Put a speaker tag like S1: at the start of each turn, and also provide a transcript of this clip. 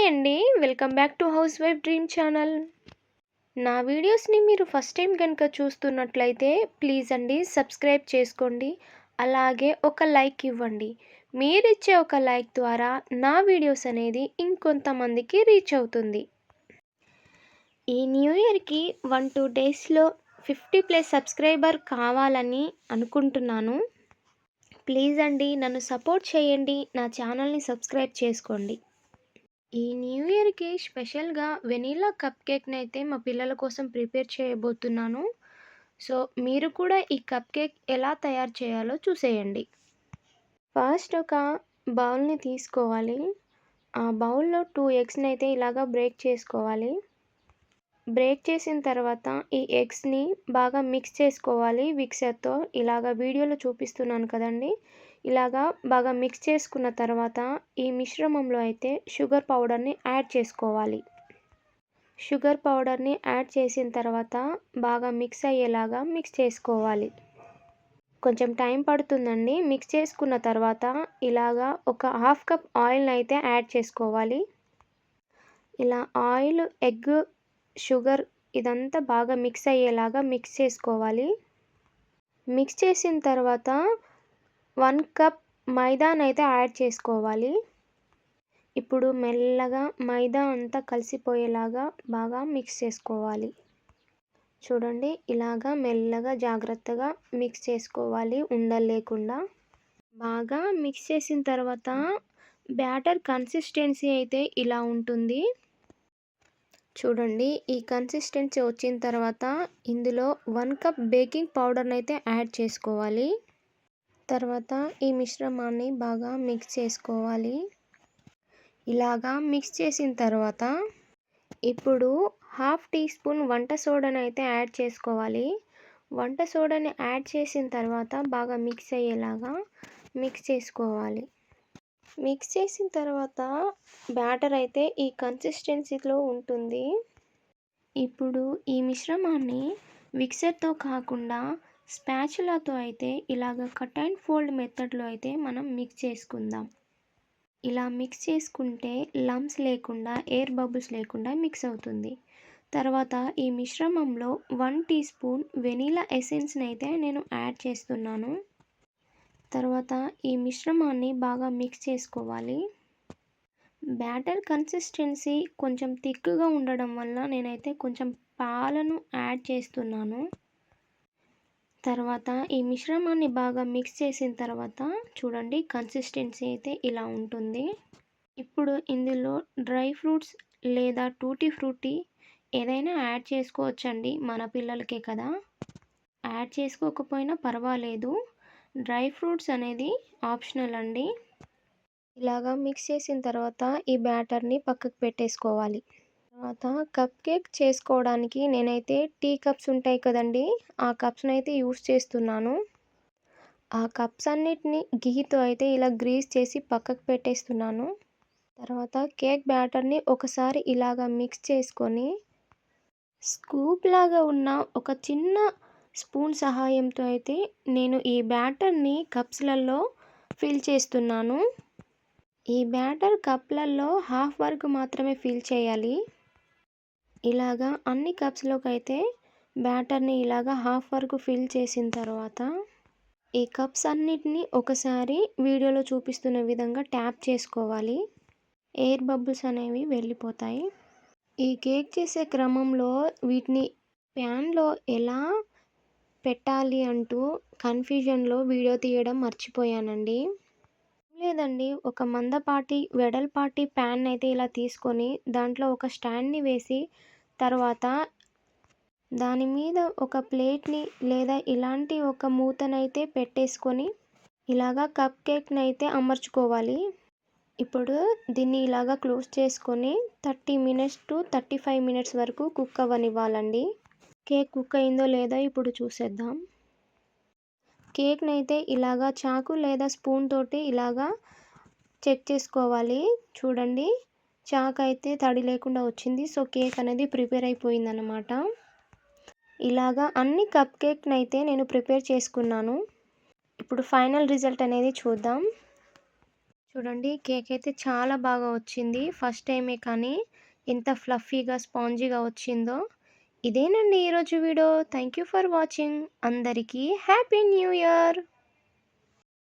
S1: Hi అండి. Welcome back to house wife dream channel. నా వీడియోస్ని మీరు ఫస్ట్ టైం కనుక చూస్తున్నట్లయితే ప్లీజ్ అండి సబ్స్క్రైబ్ చేసుకోండి. అలాగే ఒక లైక్ ఇవ్వండి. మీరిచ్చే ఒక లైక్ ద్వారా నా వీడియోస్ అనేది ఇంకొంతమందికి రీచ్ అవుతుంది. ఈ న్యూ ఇయర్కి 1-2 డేస్లో 50+ సబ్స్క్రైబర్ కావాలని అనుకుంటున్నాను. ప్లీజ్ అండి నన్ను సపోర్ట్ చేయండి. నా ఛానల్ని సబ్స్క్రైబ్ చేసుకోండి. ఈ న్యూ ఇయర్‌కి స్పెషల్‌గా వెనిల్లా కప్ కేక్‌ని అయితే మా పిల్లల కోసం ప్రిపేర్ చేయబోతున్నాను. సో, మీరు కూడా ఈ కప్ కేక్ ఎలా తయారు చేయాలో చూసేయండి. ఫస్ట్ ఒక బౌల్‌ని తీసుకోవాలి. ఆ బౌల్‌లో 2 ఎగ్స్‌ని అయితే ఇలాగా బ్రేక్ చేసుకోవాలి. బ్రేక్ చేసిన తర్వాత ఈ ఎగ్స్‌ని బాగా మిక్స్ చేసుకోవాలి మిక్సర్‌తో. ఇలాగా వీడియోలో చూపిస్తున్నాను కదండీ! ఇలాగా బాగా మిక్స్ చేసుకున్న తర్వాత ఈ మిశ్రమంలో అయితే షుగర్ పౌడర్‌ని యాడ్ చేసుకోవాలి. షుగర్ పౌడర్‌ని యాడ్ చేసిన తర్వాత బాగా మిక్స్ అయ్యేలాగా మిక్స్ చేసుకోవాలి. కొంచెం టైం పడుతుందండి. మిక్స్ చేసుకున్న తర్వాత ఇలాగా ఒక 1/2 కప్ ఆయిల్‌ని అయితే యాడ్ చేసుకోవాలి. ఇలా ఆయిల్, ఎగ్, షుగర్ ఇదంతా బాగా మిక్స్ అయ్యేలాగా మిక్స్ చేసుకోవాలి. మిక్స్ చేసిన తర్వాత 1 కప్ మైదానైతే యాడ్ చేసుకోవాలి. ఇప్పుడు మెల్లగా మైదా అంతా కలిసిపోయేలాగా బాగా మిక్స్ చేసుకోవాలి. చూడండి ఇలాగా మెల్లగా జాగ్రత్తగా మిక్స్ చేసుకోవాలి ఉండలు లేకుండా. బాగా మిక్స్ చేసిన తర్వాత బ్యాటర్ కన్సిస్టెన్సీ అయితే ఇలా ఉంటుంది. చూడండి ఈ కన్సిస్టెన్సీ వచ్చిన తర్వాత ఇందులో 1 కప్ బేకింగ్ పౌడర్‌ని అయితే యాడ్ చేసుకోవాలి. తర్వాత ఈ మిశ్రమాన్ని బాగా మిక్స్ చేసుకోవాలి. ఇలాగా మిక్స్ చేసిన తర్వాత ఇప్పుడు 1/2 టీ స్పూన్ వంట సోడాని అయితే యాడ్ చేసుకోవాలి. వంట సోడాని యాడ్ చేసిన తర్వాత బాగా మిక్స్ అయ్యేలాగా మిక్స్ చేసుకోవాలి. మిక్స్ చేసిన తర్వాత బ్యాటర్ అయితే ఈ కన్సిస్టెన్సీలో ఉంటుంది. ఇప్పుడు ఈ మిశ్రమాన్ని మిక్సర్‌తో కాకుండా స్పాచులాతో అయితే ఇలాగ కట్ అండ్ ఫోల్డ్ మెథడ్‌లో అయితే మనం మిక్స్ చేసుకుందాం. ఇలా మిక్స్ చేసుకుంటే లంప్స్ లేకుండా, ఎయిర్ బబుల్స్ లేకుండా మిక్స్ అవుతుంది. తర్వాత ఈ మిశ్రమంలో 1 టీ స్పూన్ వెనిలా ఎసెన్స్‌ని అయితే నేను యాడ్ చేస్తున్నాను. తర్వాత ఈ మిశ్రమాన్ని బాగా మిక్స్ చేసుకోవాలి. బ్యాటర్ కన్సిస్టెన్సీ కొంచెం థిక్‌గా ఉండడం వల్ల నేనైతే కొంచెం పాలను యాడ్ చేస్తున్నాను. తర్వాత ఈ మిశ్రమాన్ని బాగా మిక్స్ చేసిన తర్వాత చూడండి కన్సిస్టెన్సీ అయితే ఇలా ఉంటుంది. ఇప్పుడు ఇందులో డ్రై ఫ్రూట్స్ లేదా టూటీ ఫ్రూటీ ఏదైనా యాడ్ చేసుకోవచ్చండి. మన పిల్లలకే కదా! యాడ్ చేసుకోకపోయినా పర్వాలేదు. డ్రై ఫ్రూట్స్ అనేది ఆప్షనల్ అండి. ఇలాగా మిక్స్ చేసిన తర్వాత ఈ బ్యాటర్‌ని పక్కకు పెట్టేసుకోవాలి. తర్వాత కప్ కేక్ చేసుకోవడానికి నేనైతే టీ కప్స్ ఉంటాయి కదండీ! ఆ కప్స్‌ని అయితే యూజ్ చేస్తున్నాను. ఆ కప్స్ అన్నిటిని ఘీతో అయితే ఇలా గ్రీస్ చేసి పక్కకు పెట్టేస్తున్నాను. తర్వాత కేక్ బ్యాటర్‌ని ఒకసారి ఇలాగా మిక్స్ చేసుకొని స్కూప్ లాగా ఉన్న ఒక చిన్న స్పూన్ సహాయంతో అయితే నేను ఈ బ్యాటర్‌ని కప్స్‌లలో ఫిల్ చేస్తున్నాను. ఈ బ్యాటర్ కప్‌లలో హాఫ్ వరకు మాత్రమే ఫిల్ చేయాలి. ఇలాగా అన్ని కప్స్‌లోకి అయితే బ్యాటర్‌ని ఇలాగా హాఫ్ వరకు ఫిల్ చేసిన తర్వాత ఈ కప్స్ అన్నిటిని ఒకసారి వీడియోలో చూపిస్తున్న విధంగా ట్యాప్ చేసుకోవాలి. ఎయిర్ బబుల్స్ అనేవి వెళ్ళిపోతాయి. ఈ కేక్ చేసే క్రమంలో వీటిని ప్యాన్‌లో ఎలా పెట్టాలి అంటూ కన్‌ఫ్యూజన్‌లో వీడియో తీయడం మర్చిపోయానండి. లేదండి ఒక మందపాటి, వెడల్పాటి ప్యాన్ అయితే ఇలా తీసుకొని దాంట్లో ఒక స్టాండ్‌ని వేసి తర్వాత దాని మీద ఒక ప్లేట్‌ని లేదా ఇలాంటి ఒక మూతనైతే పెట్టేసుకొని ఇలాగా కప్ కేక్‌నైతే అమర్చుకోవాలి. ఇప్పుడు దీన్ని ఇలాగా క్లోజ్ చేసుకొని 30 మినిట్స్ టు 35 మినిట్స్ వరకు కుక్ అవ్వనివ్వాలండి. కేక్ కుక్ అయిందో లేదో ఇప్పుడు చూసేద్దాం. కేక్‌నైతే ఇలాగా చాకు లేదా స్పూన్ తోటి ఇలాగా చెక్ చేసుకోవాలి. చూడండి చాకయితే తడి లేకుండా వచ్చింది. సో, కేక్ అనేది ప్రిపేర్ అయిపోయిందనమాట. ఇలాగా అన్ని కప్ కేక్‌నైతే నేను ప్రిపేర్ చేసుకున్నాను. ఇప్పుడు ఫైనల్ రిజల్ట్ అనేది చూద్దాం. చూడండి కేక్ అయితే చాలా బాగా వచ్చింది. ఫస్ట్ టైమే కానీ ఎంత ఫ్లఫీగా, స్పాంజీగా వచ్చిందో. ఇదేనండి ఈరోజు video. Thank you for watching. అందరికీ హ్యాపీ న్యూ ఇయర్.